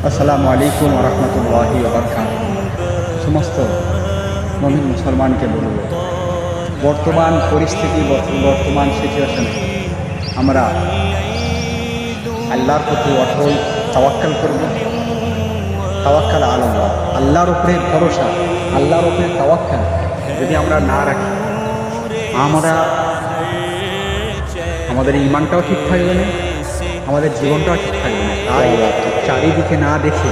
আসসালামু আলাইকুম ওয়া রাহমাতুল্লাহি ওয়া বারাকাতুহু। সমস্ত মুমিন মুসলমানকে বলব, বর্তমান পরিস্থিতি, বর্তমান সিচুয়েশনে আমরা আল্লাহর প্রতি অটল তাওয়াক্কাল করব। তাওয়াক্কাল আলাল্লাহ, আল্লাহর উপরে ভরসা, আল্লাহর উপরে তাওয়াক্কাল যদি আমরা না রাখি, আমাদের ঈমানটাও ঠিক থাকবে না, আমাদের জীবনটাও ঠিক থাকবে না। তাই চারিদিকে না দেখে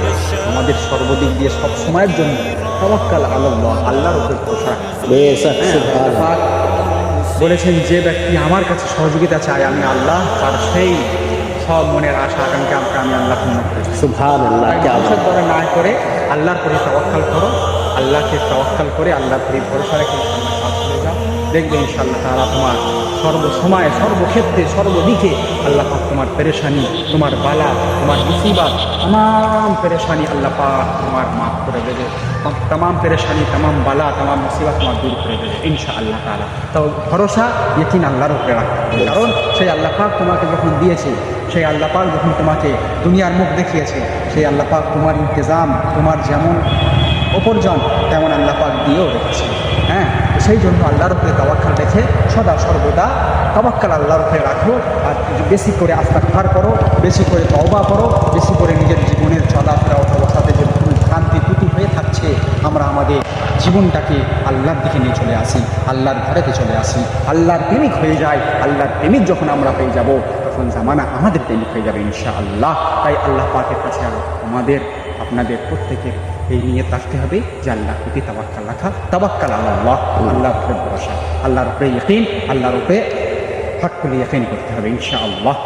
আমাদের সর্বদিক দিয়ে সব সময়ের জন্য তাওয়াক্কাল আলাল্লাহ, আল্লাহর উপর ভরসা। পাক বলেছেন, যে ব্যক্তি আমার কাছে সহযোগিতা চায় আমি আল্লাহ তার সেই সব মনের আশা আকাঙ্ক্ষাকে আমি আল্লাহ পূর্ণ করেছি। সুবহানাল্লাহ। মানুষের দ্বারা না করে আল্লাহর প্রতি তাওয়াক্কাল করো, আল্লাহকে তাওয়াক্কাল করে আল্লাহর প্রতি ভরসা রেখে কাজ করে যাও, দেখবে ইনশাআল্লাহ তাআলা তোমার সর্বসময়, সর্বক্ষেত্রে, সর্বদিকে আল্লাহ পাক তোমার পেরেশানি, তোমার বালা, তোমার মুসিবত, तमाम পেরেশানি আল্লাহ পাক তোমার মাফ করে দেবে। तमाम পেরেশানি, तमाम বালা, तमाम মুসিবত তোমার দূর করে দেবে ইনশাআল্লাহ তাআলা। তো ভরসা, ইয়াকিন আল্লাহর উপরে রাখতে হবে, কারণ সেই আল্লাহ পাক তোমাকে যখন দিয়েছে, সেই আল্লাহ পাক যখন তোমাকে দুনিয়ার মুখ দেখিয়েছে, সেই আল্লাহ পাক তোমার ইন্তজাম, তোমার যেমন উপার্জন তেমন আল্লাহ পাক দিয়েও রেখেছে। সেই জন্য আল্লাহর উপরে তাওয়াক্কাল রেখে সদা সর্বদা তাওয়াক্কাল আল্লাহর উপরে রাখো। আর বেশি করে ইস্তিগফার করো, বেশি করে তওবা করো, বেশি করে নিজের জীবনের চলাফেরা অবস্থাতে যে ভুল ভ্রান্তি ত্রুটি হয়ে থাকছে, আমরা আমাদের জীবনটাকে আল্লাহর দিকে নিয়ে চলে আসি, আল্লাহর ঘরেতে চলে আসি, আল্লাহর প্রেমিক হয়ে যায়। আল্লাহর প্রেমিক যখন আমরা হয়ে যাব, তখন জামানা আমাদের প্রেমিক হয়ে যাবে ইনশাআল্লাহ। তাই আল্লাহ পাকের কাছে আমাদের আপনাদের প্রত্যেকের এই নিয়ে রাখতে হবে যে আল্লাহর প্রতি তাওয়াক্কাল রাখা, তাওয়াক্কাল আলাল্লাহ, আল্লাহর উপরে ভরসা, আল্লাহর উপরে ইয়াকিন, আল্লাহর উপরে হাক্কুল ইয়াকিন করতে হবে ইনশাআল্লাহ।